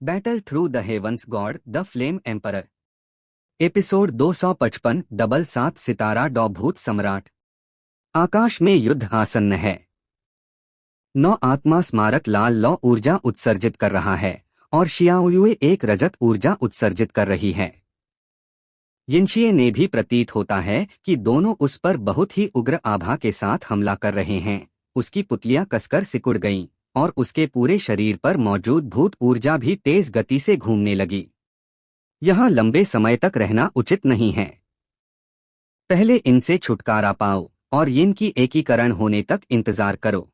Battle through the heavens god the flame emperor. Episode 255 double 7 सितारा डॉ भूत सम्राट। आकाश में युद्ध आसन्न है। नौ आत्मा स्मारक लाल लौ ऊर्जा उत्सर्जित कर रहा है और शियाओयुए एक रजत ऊर्जा उत्सर्जित कर रही है। यिनशिए ने भी प्रतीत होता है कि दोनों उस पर बहुत ही उग्र आभा के साथ हमला कर रहे हैं। उसकी पुतलियां कसकर सिकुड़ गईं और उसके पूरे शरीर पर मौजूद भूत ऊर्जा भी तेज गति से घूमने लगी। यहाँ लंबे समय तक रहना उचित नहीं है। पहले इनसे छुटकारा पाओ और यिन की एकीकरण होने तक इंतजार करो।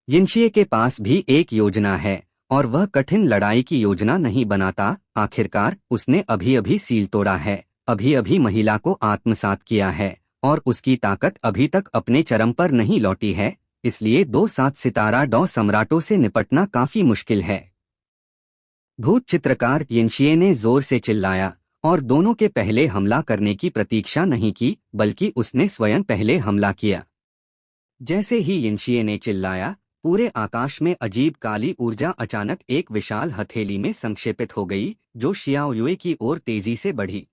यिनशिए के पास भी एक योजना है और वह कठिन लड़ाई की योजना नहीं बनाता। आखिरकार उसने अभी अभी सील तोड़ा है, अभी अभी महिला को आत्मसात किया है और उसकी ताकत अभी तक अपने चरम पर नहीं लौटी है। इसलिए 2-7 सितारा डॉ सम्राटों से निपटना काफी मुश्किल है। भूत चित्रकार यिनशिए ने जोर से चिल्लाया और दोनों के पहले हमला करने की प्रतीक्षा नहीं की, बल्कि उसने स्वयं पहले हमला किया। जैसे ही यिनशिए ने चिल्लाया, पूरे आकाश में अजीब काली ऊर्जा अचानक एक विशाल हथेली में संक्षेपित हो गई, जो शियाओयुए की ओर तेजी से बढ़ी।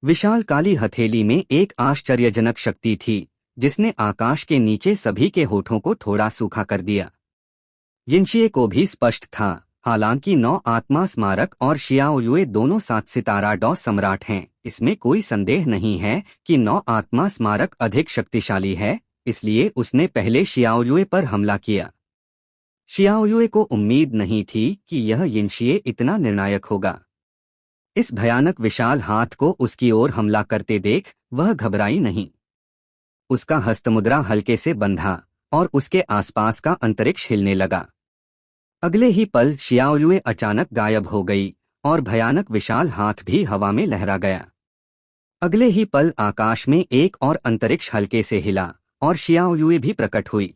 विशाल काली हथेली में एक आश्चर्यजनक शक्ति थी, जिसने आकाश के नीचे सभी के होठों को थोड़ा सूखा कर दिया। यिनशिए को भी स्पष्ट था, हालांकि नौ आत्मा स्मारक और शियाओयुए दोनों 7 सितारा डॉ सम्राट हैं। इसमें कोई संदेह नहीं है कि नौ आत्मा स्मारक अधिक शक्तिशाली है, इसलिए उसने पहले शियाओयुए पर हमला किया। शियाओयुए को उम्मीद नहीं थी कि यह यिनशिए इतना निर्णायक होगा। इस भयानक विशाल हाथ को उसकी ओर हमला करते देख वह घबराई नहीं। उसका हस्तमुद्रा हल्के से बंधा और उसके आसपास का अंतरिक्ष हिलने लगा। अगले ही पल शियाओयुए अचानक गायब हो गई और भयानक विशाल हाथ भी हवा में लहरा गया। अगले ही पल आकाश में एक और अंतरिक्ष हल्के से हिला और शियाओयुए भी प्रकट हुई।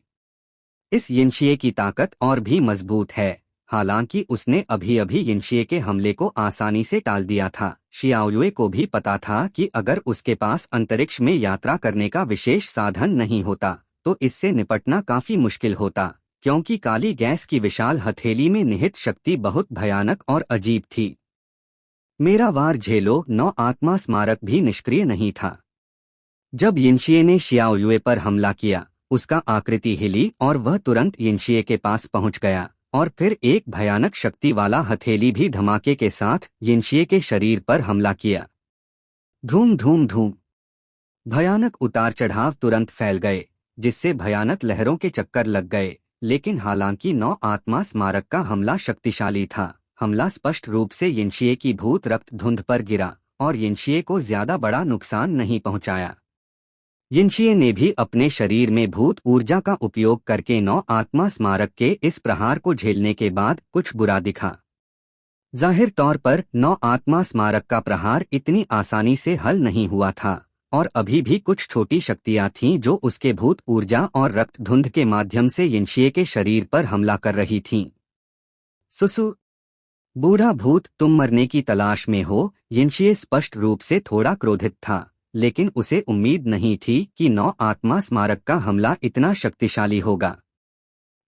इस यिनशिए की ताकत और भी मजबूत है, हालांकि उसने अभी अभी यिनशिए के हमले को आसानी से टाल दिया था। शियाओयुए को भी पता था कि अगर उसके पास अंतरिक्ष में यात्रा करने का विशेष साधन नहीं होता तो इससे निपटना काफी मुश्किल होता, क्योंकि काली गैस की विशाल हथेली में निहित शक्ति बहुत भयानक और अजीब थी। मेरा वार झेलो नौ आत्मा स्मारक भी निष्क्रिय नहीं था। जब यिनशिए ने शियाओयुए पर हमला किया, उसका आकृति हिली और वह तुरंत यिनशिए के पास पहुंच गया और फिर एक भयानक शक्ति वाला हथेली भी धमाके के साथ यिनशिए के शरीर पर हमला किया। धूम धूम धूम भयानक उतार चढ़ाव तुरंत फैल गए, जिससे भयानक लहरों के चक्कर लग गए। लेकिन हालांकि नौ आत्मा स्मारक का हमला शक्तिशाली था, हमला स्पष्ट रूप से यिनशिए की भूत रक्त धुंध पर गिरा और यिनशिए को ज्यादा बड़ा नुकसान नहीं पहुंचाया। यिनशिए ने भी अपने शरीर में भूत ऊर्जा का उपयोग करके नौ आत्मा स्मारक के इस प्रहार को झेलने के बाद कुछ बुरा दिखा। जाहिर तौर पर नौ आत्मा स्मारक का प्रहार इतनी आसानी से हल नहीं हुआ था और अभी भी कुछ छोटी शक्तियां थीं जो उसके भूत ऊर्जा और रक्त धुंध के माध्यम से यिनशिए के शरीर पर हमला कर रही थीं। सुसु बूढ़ा भूत, तुम मरने की तलाश में हो। यिनशिए स्पष्ट रूप से थोड़ा क्रोधित था, लेकिन उसे उम्मीद नहीं थी कि नौ आत्मा स्मारक का हमला इतना शक्तिशाली होगा।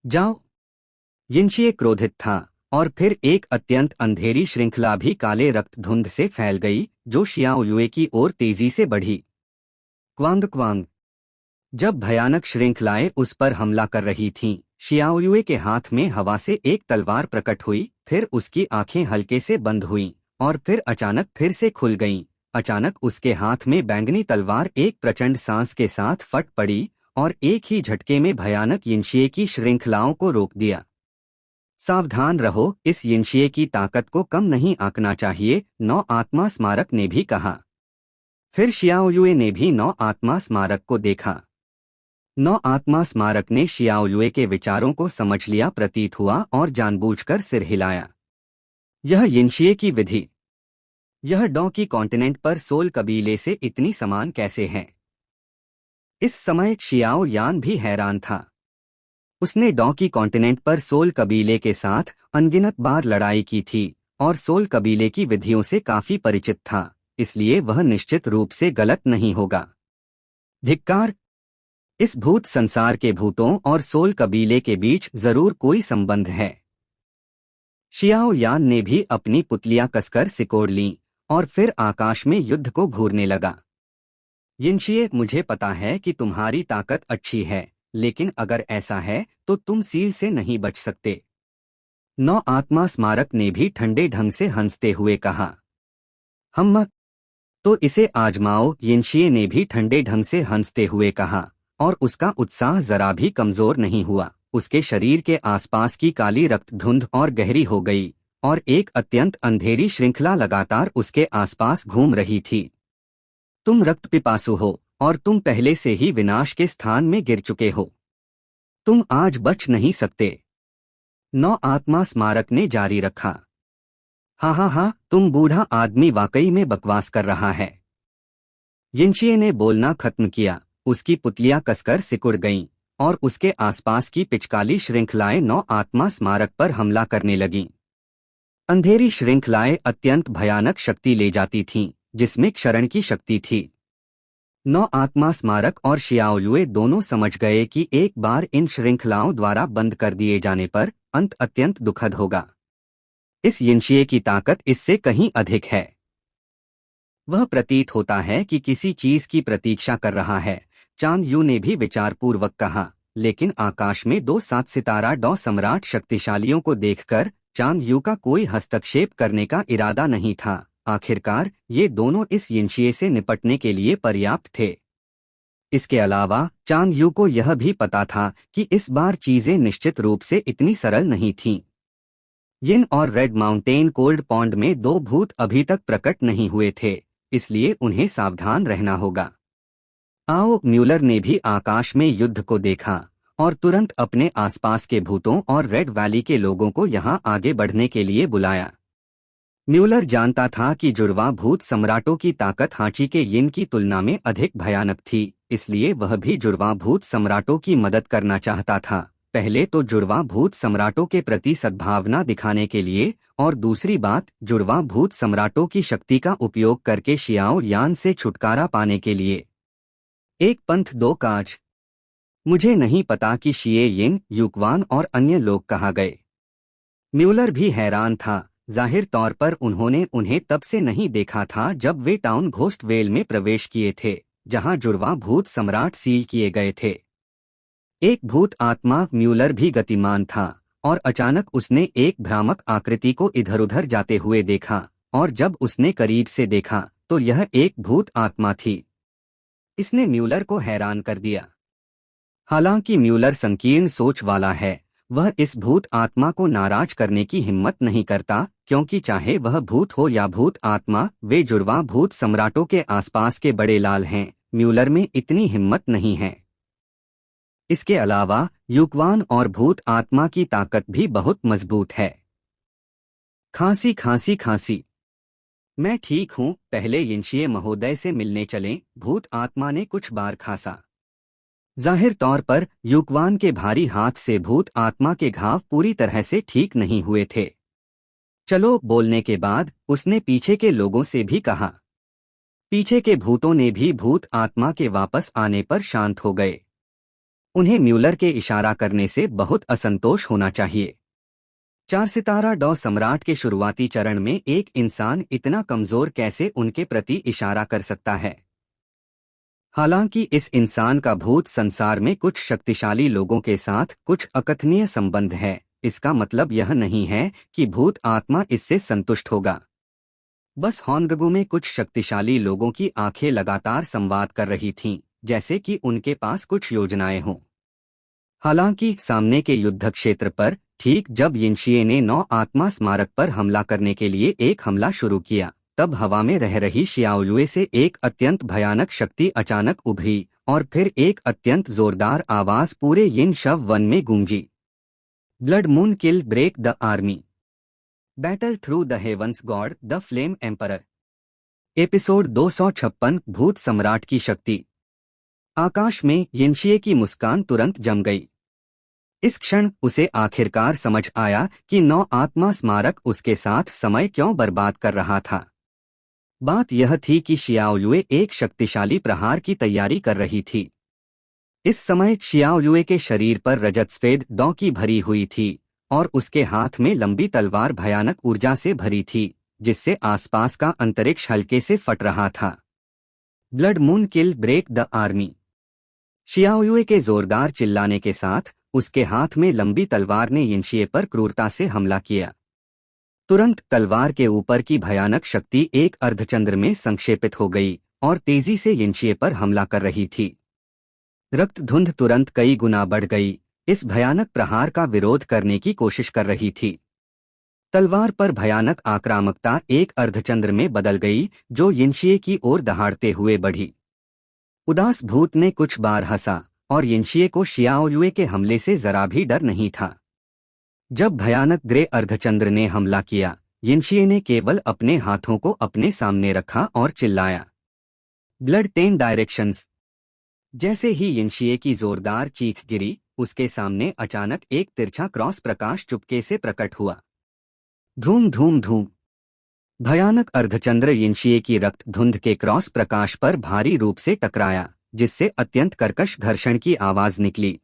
जाओ। यिनशिए क्रोधित था और फिर एक अत्यंत अंधेरी श्रृंखला भी काले रक्त धुंध से फैल गई, जो शियाओयुए की ओर तेजी से बढ़ी। क्वांग क्वांग जब भयानक श्रृंखलाएं उस पर हमला कर रही थीं, शियाओयुए के हाथ में हवा से एक तलवार प्रकट हुई, फिर उसकी आंखें हल्के से बंद हुईं और फिर अचानक फिर से खुल गईं। अचानक उसके हाथ में बैंगनी तलवार एक प्रचंड सांस के साथ फट पड़ी और एक ही झटके में भयानक यिनशिए की श्रृंखलाओं को रोक दिया। सावधान रहो, इस यिनशिए की ताकत को कम नहीं आंकना चाहिए, नौ आत्मा स्मारक ने भी कहा। फिर शियाओयुए ने भी नौ आत्मा स्मारक को देखा। नौ आत्मा स्मारक ने शियाओयुए के विचारों को समझ लिया प्रतीत हुआ और जानबूझकर सिर हिलाया। यह यिनशिए की विधि, यह डॉ की कॉन्टिनेंट पर सोल कबीले से इतनी समान कैसे है? इस समय शियाओ यान भी हैरान था। उसने डॉ की कॉन्टिनेंट पर सोल कबीले के साथ अनगिनत बार लड़ाई की थी और सोल कबीले की विधियों से काफी परिचित था, इसलिए वह निश्चित रूप से गलत नहीं होगा। धिक्कार! इस भूत संसार के भूतों और सोल कबीले के बीच जरूर कोई संबंध है। शियाओ यान ने भी अपनी पुतलियां कसकर सिकोड़ लीं और फिर आकाश में युद्ध को घूरने लगा। यिनशिए, मुझे पता है कि तुम्हारी ताकत अच्छी है, लेकिन अगर ऐसा है तो तुम सील से नहीं बच सकते। नौ आत्मा स्मारक ने भी ठंडे ढंग से हंसते हुए कहा। हम तो इसे आजमाओ, यिनशिए ने भी ठंडे ढंग से हंसते हुए कहा, और उसका उत्साह जरा भी कमजोर नहीं हुआ। उसके शरीर के आसपास की काली रक्त धुंध और गहरी हो गई, और एक अत्यंत अंधेरी श्रृंखला लगातार उसके आसपास घूम रही थी। तुम रक्त पिपासु हो, और तुम पहले से ही विनाश के स्थान में गिर चुके हो। तुम आज बच नहीं सकते। नौ आत्मा स्मारक ने जारी रखा। हाँ, तुम बूढ़ा आदमी वाकई में बकवास कर रहा है। यिनशिए ने बोलना खत्म किया, उसकी पुतलियां कसकर सिकुड़ गईं, और उसके आसपास की पिचकाली श्रृंखलाएं नौ आत्मा स्मारक पर हमला करने लगीं। अंधेरी श्रृंखलाएं अत्यंत भयानक शक्ति ले जाती थीं, जिसमें क्षरण की शक्ति थी। नौ आत्मा स्मारक और शियाओलुए दोनों समझ गए कि एक बार इन श्रृंखलाओं द्वारा बंद कर दिए जाने पर अंत अत्यंत दुखद होगा। इस यिनशिए की ताकत इससे कहीं अधिक है। वह प्रतीत होता है कि किसी चीज की प्रतीक्षा कर रहा है, चांग यू ने भी विचारपूर्वक कहा। लेकिन आकाश में दो 7 सितारा डॉ सम्राट शक्तिशालियों को देखकर चांग यू का कोई हस्तक्षेप करने का इरादा नहीं था। आखिरकार ये दोनों इस यिनशिए से निपटने के लिए पर्याप्त थे। इसके अलावा चांग यू को यह भी पता था कि इस बार चीजें निश्चित रूप से इतनी सरल नहीं थीं। यिन और रेड माउंटेन कोल्ड पॉन्ड में दो भूत अभी तक प्रकट नहीं हुए थे, इसलिए उन्हें सावधान रहना होगा। आओ, म्यूलर ने भी आकाश में युद्ध को देखा और तुरंत अपने आसपास के भूतों और रेड वैली के लोगों को यहां आगे बढ़ने के लिए बुलाया। म्यूलर जानता था कि जुड़वा भूत सम्राटों की ताकत हांची के यिन की तुलना में अधिक भयानक थी, इसलिए वह भी जुड़वा भूत सम्राटों की मदद करना चाहता था। पहले तो जुड़वा भूत सम्राटों के प्रति सद्भावना दिखाने के लिए, और दूसरी बात जुड़वा भूत सम्राटों की शक्ति का उपयोग करके शियाओ यान से छुटकारा पाने के लिए। एक पंथ दो काज। मुझे नहीं पता कि शिये यिन, युक्वान और अन्य लोग कहाँ गए। म्यूलर भी हैरान था। जाहिर तौर पर उन्होंने उन्हें तब से नहीं देखा था जब वे टाउन घोस्ट वेल में प्रवेश किए थे, जहां जुड़वा भूत सम्राट सील किए गए थे। एक भूत आत्मा म्यूलर भी गतिमान था, और अचानक उसने एक भ्रामक आकृति को इधर-उधर जाते हुए देखा, और जब उसने करीब से देखा तो यह एक भूत आत्मा थी। इसने म्यूलर को हैरान कर दिया। हालांकि म्यूलर संकीर्ण सोच वाला है, वह इस भूत आत्मा को नाराज करने की हिम्मत नहीं करता, क्योंकि चाहे वह भूत हो या भूत आत्मा, वे जुड़वा भूत सम्राटों के आसपास के बड़े लाल हैं। म्यूलर में इतनी हिम्मत नहीं है। इसके अलावा युक्वान और भूत आत्मा की ताकत भी बहुत मजबूत है। खांसी। मैं ठीक हूँ, पहले यिनशिए महोदय से मिलने चलें, भूत आत्मा ने कुछ बार खांसा। जाहिर तौर पर युक्वान के भारी हाथ से भूत आत्मा के घाव पूरी तरह से ठीक नहीं हुए थे। चलो, बोलने के बाद उसने पीछे के लोगों से भी कहा। पीछे के भूतों ने भी भूत आत्मा के वापस आने पर शांत हो गए। उन्हें म्यूलर के इशारा करने से बहुत असंतोष होना चाहिए। 4 सितारा डॉ सम्राट के शुरुआती चरण में एक इंसान इतना कमजोर कैसे उनके प्रति इशारा कर सकता है। हालांकि इस इंसान का भूत संसार में कुछ शक्तिशाली लोगों के साथ कुछ अकथनीय संबंध है, इसका मतलब यह नहीं है कि भूत आत्मा इससे संतुष्ट होगा। बस होनगगु में कुछ शक्तिशाली लोगों की आंखें लगातार संवाद कर रही थीं, जैसे कि उनके पास कुछ योजनाएं हों। हालांकि सामने के युद्ध क्षेत्र पर, ठीक जब यिनशिए ने 9 आत्मा स्मारक पर हमला करने के लिए एक हमला शुरू किया, तब हवा में रह रही शियाओलुए से एक अत्यंत भयानक शक्ति अचानक उभरी, और फिर एक अत्यंत जोरदार आवाज पूरे यिन शव वन में गूंजी। Blood moon kill break the army. Battle through the heavens god the flame emperor. Episode 256 भूत सम्राट की शक्ति। आकाश में यिनशिए की मुस्कान तुरंत जम गई। इस क्षण उसे आखिरकार समझ आया कि 9 आत्मा स्मारक उसके साथ समय क्यों बर्बाद कर रहा था। बात यह थी कि शियाओलुए एक शक्तिशाली प्रहार की तैयारी कर रही थी। इस समय शियाओलुए के शरीर पर रजत स्वेद डॉ की भरी हुई थी, और उसके हाथ में लंबी तलवार भयानक ऊर्जा से भरी थी, जिससे आसपास का अंतरिक्ष हल्के से फट रहा था। Blood moon kill break the army. Xiaoyue के जोरदार चिल्लाने के साथ उसके हाथ में लंबी तलवार ने यिनशिए पर क्रूरता से हमला किया। तुरंत तलवार के ऊपर की भयानक शक्ति एक अर्धचंद्र में संक्षेपित हो गई और तेजी से यिनशिए पर हमला कर रही थी। रक्त धुंध तुरंत कई गुना बढ़ गई, इस भयानक प्रहार का विरोध करने की कोशिश कर रही थी। तलवार पर भयानक आक्रामकता एक अर्धचंद्र में बदल गई, जो यिनशिए की ओर दहाड़ते हुए बढ़ी। उदास भूत ने कुछ बार हंसा और यिनशिए को शियाओयुए के हमले से जरा भी डर नहीं था। जब भयानक ग्रे अर्धचंद्र ने हमला किया, यिनशिए ने केवल अपने हाथों को अपने सामने रखा और चिल्लाया, ब्लड 10 डायरेक्शंस। जैसे ही यिनशिए की जोरदार चीख गिरी, उसके सामने अचानक एक तिरछा क्रॉस प्रकाश चुपके से प्रकट हुआ। धूम धूम धूम। भयानक अर्धचंद्र यिनशिए की रक्त धुंध के क्रॉस प्रकाश पर भारी रूप से टकराया, जिससे अत्यंत कर्कश घर्षण की आवाज निकली।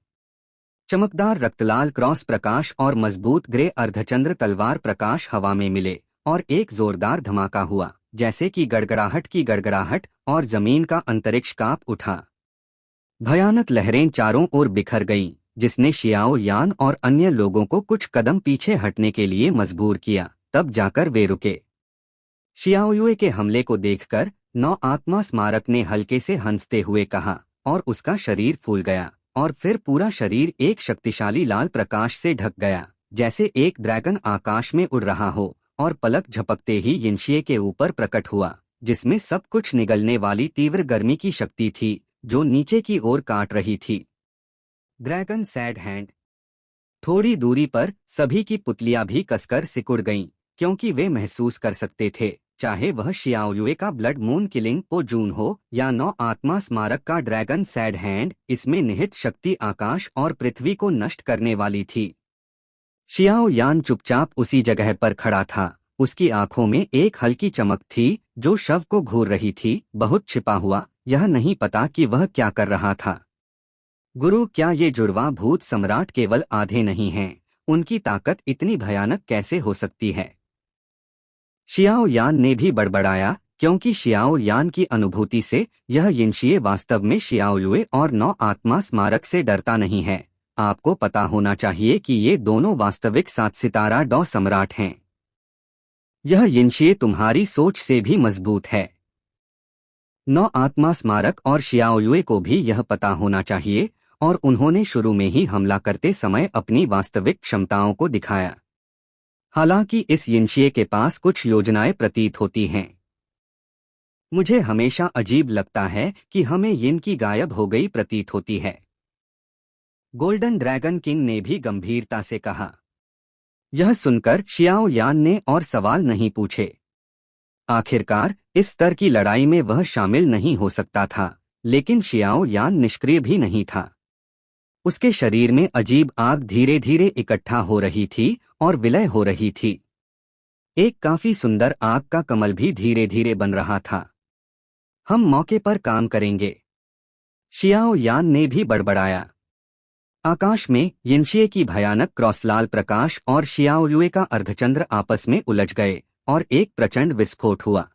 चमकदार रक्तलाल क्रॉस प्रकाश और मजबूत ग्रे अर्धचंद्र तलवार प्रकाश हवा में मिले और एक जोरदार धमाका हुआ, जैसे कि गड़गड़ाहट की गड़गड़ाहट, और जमीन का अंतरिक्ष कांप उठा। भयानक लहरें चारों ओर बिखर गईं, जिसने शियाओ यान और अन्य लोगों को कुछ कदम पीछे हटने के लिए मजबूर किया। तब जाकर वे रुके। शियाओयुए के हमले को देखकर नौ आत्मा स्मारक ने हल्के से हंसते हुए कहा, और उसका शरीर फूल गया और फिर पूरा शरीर एक शक्तिशाली लाल प्रकाश से ढक गया, जैसे एक ड्रैगन आकाश में उड़ रहा हो, और पलक झपकते ही यिनशिए के ऊपर प्रकट हुआ, जिसमें सब कुछ निगलने वाली तीव्र गर्मी की शक्ति थी, जो नीचे की ओर काट रही थी। Dragon sad hand. थोड़ी दूरी पर सभी की पुतलियां भी कसकर सिकुड़ गईं, क्योंकि वे महसूस कर सकते थे, चाहे वह शियाओयुए का ब्लड मून किलिंग पो जून हो या नौ आत्मा स्मारक का ड्रैगन सैड हैंड, इसमें निहित शक्ति आकाश और पृथ्वी को नष्ट करने वाली थी। शियाओ यान चुपचाप उसी जगह पर खड़ा था। उसकी आंखों में एक हल्की चमक थी, जो शव को घूर रही थी, बहुत छिपा हुआ, यह नहीं पता कि वह क्या कर रहा था। गुरु, क्या ये जुड़वा भूत सम्राट केवल आधे नहीं हैं? उनकी ताकत इतनी भयानक कैसे हो सकती है? शियाओ यान ने भी बड़बड़ाया, क्योंकि शियाओ यान की अनुभूति से यह यिनशिए वास्तव में शियाओयुए और नौ आत्मा स्मारक से डरता नहीं है। आपको पता होना चाहिए कि ये दोनों वास्तविक 7 सितारा डॉ सम्राट हैं। यह यिनशिए तुम्हारी सोच से भी मजबूत है। नौ आत्मा स्मारक और शियाओयुए को भी यह पता होना चाहिए, और उन्होंने शुरू में ही हमला करते समय अपनी वास्तविक क्षमताओं को दिखाया। हालांकि इस यिनशिए के पास कुछ योजनाएं प्रतीत होती हैं। मुझे हमेशा अजीब लगता है कि हमें यिन की गायब हो गई प्रतीत होती है। गोल्डन ड्रैगन किंग ने भी गंभीरता से कहा। यह सुनकर शियाओ यान ने और सवाल नहीं पूछे। आखिरकार इस स्तर की लड़ाई में वह शामिल नहीं हो सकता था, लेकिन शियाओ यान निष्क्रिय भी नहीं था। उसके शरीर में अजीब आग धीरे धीरे इकट्ठा हो रही थी और विलय हो रही थी। एक काफी सुंदर आग का कमल भी धीरे धीरे बन रहा था। हम मौके पर काम करेंगे, शियाओ यान ने भी बड़बड़ाया। आकाश में यिनशिए की भयानक क्रॉसलाल प्रकाश और शियाओयुए का अर्धचंद्र आपस में उलझ गए और एक प्रचंड विस्फोट हुआ।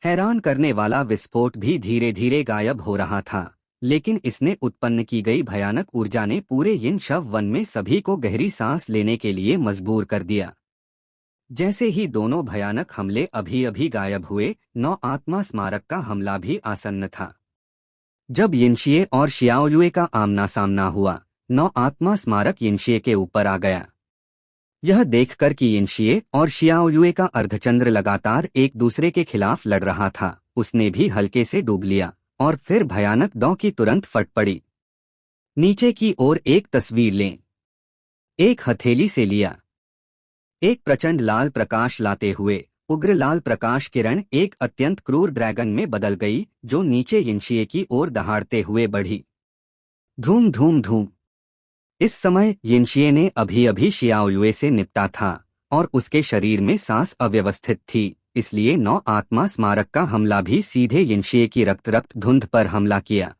हैरान करने वाला विस्फोट भी धीरे धीरे गायब हो रहा था, लेकिन इसने उत्पन्न की गई भयानक ऊर्जा ने पूरे यिन शव वन में सभी को गहरी सांस लेने के लिए मजबूर कर दिया। जैसे ही दोनों भयानक हमले अभी अभी गायब हुए, नौ आत्मा स्मारक का हमला भी आसन्न था। जब यिनशिए और शियाओयुए का आमना सामना हुआ, नौ आत्मा स्मारक यिनशिए के ऊपर आ गया। यह देखकर कि यिनशिए और शियाओयुए का अर्धचंद्र लगातार एक दूसरे के खिलाफ लड़ रहा था, उसने भी हल्के से डूब लिया और फिर भयानक डॉ की तुरंत फट पड़ी। नीचे की ओर एक तस्वीर लें। एक हथेली से लिया। एक प्रचंड लाल प्रकाश लाते हुए उग्र लाल प्रकाश किरण एक अत्यंत क्रूर ड्रैगन में बदल गई, जो नीचे यिनशिए की ओर दहाड़ते हुए बढ़ी। धूम धूम धूम। इस समय यिनशिए ने अभी अभी शियाओयुए से निपटा था और उसके शरीर में सांस अव्यवस्थित थी, इसलिए नौ आत्मा स्मारक का हमला भी सीधे यिनशिए की रक्त धुंध पर हमला किया।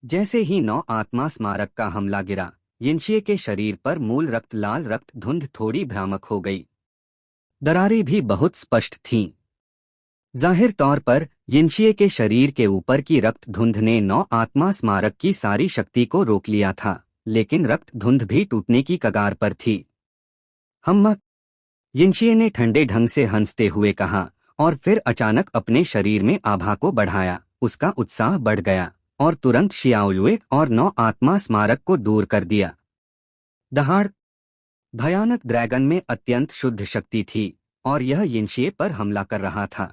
जैसे ही नौ आत्मा स्मारक का हमला गिरा, यिनशिए के शरीर पर मूल रक्त लाल रक्त धुंध थोड़ी भ्रामक हो गई। दरारें भी बहुत स्पष्ट थीं। जाहिर तौर पर यिनशिए के शरीर के ऊपर की रक्त धुंध ने 9 आत्मा स्मारक की सारी शक्ति को रोक लिया था, लेकिन रक्त धुंध भी टूटने की कगार पर थी। हम यिनशिए ने ठंडे ढंग से हंसते हुए कहा, और फिर अचानक अपने शरीर में आभा को बढ़ाया। उसका उत्साह बढ़ गया और तुरंत शियाओयुए और 9 आत्मा स्मारक को दूर कर दिया। दहाड़! भयानक ड्रैगन में अत्यंत शुद्ध शक्ति थी और यह यिनशिए पर हमला कर रहा था।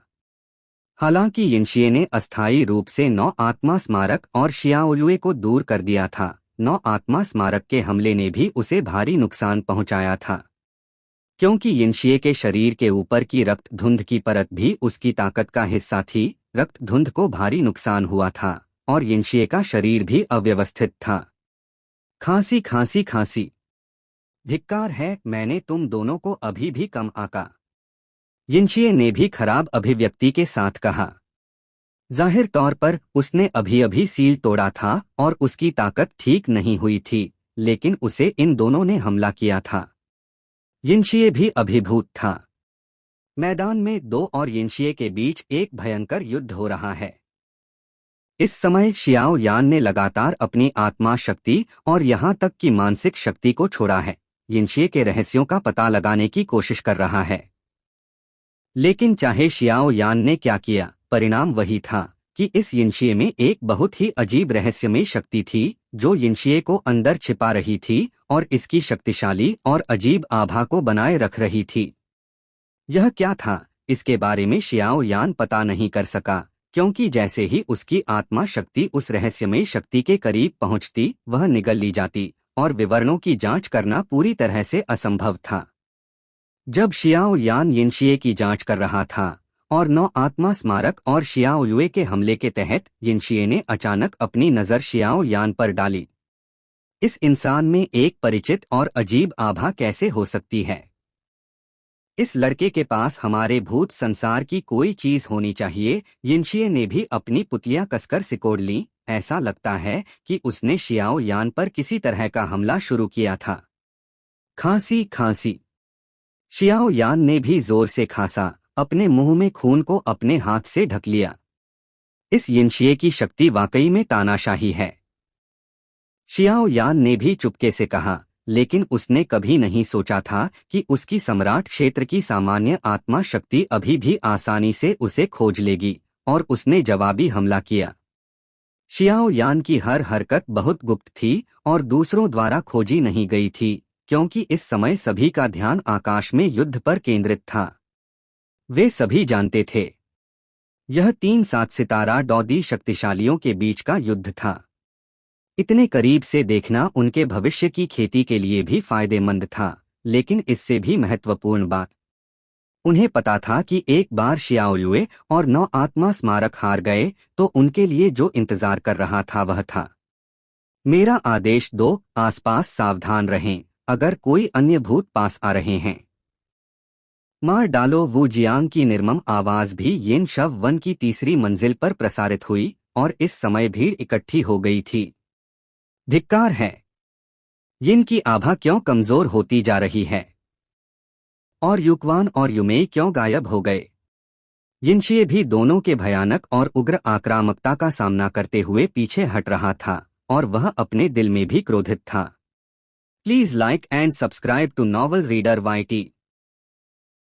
हालांकि यिनशिए ने अस्थायी रूप से 9 आत्मा स्मारक और शियाओयुए को दूर कर दिया था, 9 आत्मा स्मारक के हमले ने भी उसे भारी नुकसान पहुंचाया था। क्योंकि यिनशिए के शरीर के ऊपर की रक्त धुंध की परत भी उसकी ताकत का हिस्सा थी, रक्त धुंध को भारी नुकसान हुआ था और यिनशिए का शरीर भी अव्यवस्थित था। खांसी खांसी खांसी। धिक्कार है, मैंने तुम दोनों को अभी भी कम आंका। यिनशिए ने भी खराब अभिव्यक्ति के साथ कहा। जाहिर तौर पर उसने अभी अभी सील तोड़ा था और उसकी ताकत ठीक नहीं हुई थी, लेकिन उसे इन दोनों ने हमला किया था। यिनशिए भी अभिभूत था। मैदान में 2 और यिनशिए के बीच एक भयंकर युद्ध हो रहा है। इस समय शियाओ यान ने लगातार अपनी आत्मा शक्ति और यहां तक कि मानसिक शक्ति को छोड़ा है। यिनशिए के रहस्यों का पता लगाने की कोशिश कर रहा है। लेकिन चाहे शियाओ यान ने क्या किया, परिणाम वही था कि इस यिनशिए में एक बहुत ही अजीब रहस्यमय शक्ति थी जो यिनशिए को अंदर छिपा रही थी और इसकी शक्तिशाली और अजीब आभा को बनाए रख रही थी। यह क्या था, इसके बारे में शियाओ यान पता नहीं कर सका, क्योंकि जैसे ही उसकी आत्मा शक्ति उस रहस्यमय शक्ति के करीब पहुंचती, वह निगल ली जाती और विवरणों की जांच करना पूरी तरह से असंभव था। जब शियाओ यान यिनशिए की जांच कर रहा था और 9 आत्मा स्मारक और शियाओयुए के हमले के तहत यिनशिए ने अचानक अपनी नज़र शियाओ यान पर डाली। इस इंसान में एक परिचित और अजीब आभा कैसे हो सकती है? इस लड़के के पास हमारे भूत संसार की कोई चीज होनी चाहिए। यिनशिए ने भी अपनी पुतलियां कसकर सिकोड़ लीं। ऐसा लगता है कि उसने शियाओ यान पर किसी तरह का हमला शुरू किया था। खांसी खांसी। शियाओ यान ने भी जोर से खांसा, अपने मुंह में खून को अपने हाथ से ढक लिया। इस यिनशिए की शक्ति वाकई में तानाशाही है। शियाओ यान ने भी चुपके से कहा, लेकिन उसने कभी नहीं सोचा था कि उसकी सम्राट क्षेत्र की सामान्य आत्मा शक्ति अभी भी आसानी से उसे खोज लेगी, और उसने जवाबी हमला किया। शियाओ यान की हर हरकत बहुत गुप्त थी और दूसरों द्वारा खोजी नहीं गई थी, क्योंकि इस समय सभी का ध्यान आकाश में युद्ध पर केंद्रित था। वे सभी जानते थे यह 3-7 सितारा डॉदी शक्तिशालियों के बीच का युद्ध था। इतने करीब से देखना उनके भविष्य की खेती के लिए भी फायदेमंद था, लेकिन इससे भी महत्वपूर्ण बात, उन्हें पता था कि एक बार शियाओयुए और 9 आत्मा स्मारक हार गए तो उनके लिए जो इंतजार कर रहा था वह था, मेरा आदेश दो, आसपास सावधान रहें, अगर कोई अन्य भूत पास आ रहे हैं मार डालो। वू जियांग की निर्मम आवाज भी येन शव वन की तीसरी मंजिल पर प्रसारित हुई और इस समय भीड़ इकट्ठी हो गई थी। धिक्कार है, यिन की आभा क्यों कमजोर होती जा रही है? और युक्वान और युमेई क्यों गायब हो गए? यिनशिए भी दोनों के भयानक और उग्र आक्रामकता का सामना करते हुए पीछे हट रहा था और वह अपने दिल में भी क्रोधित था। Please like and subscribe to novel reader YT।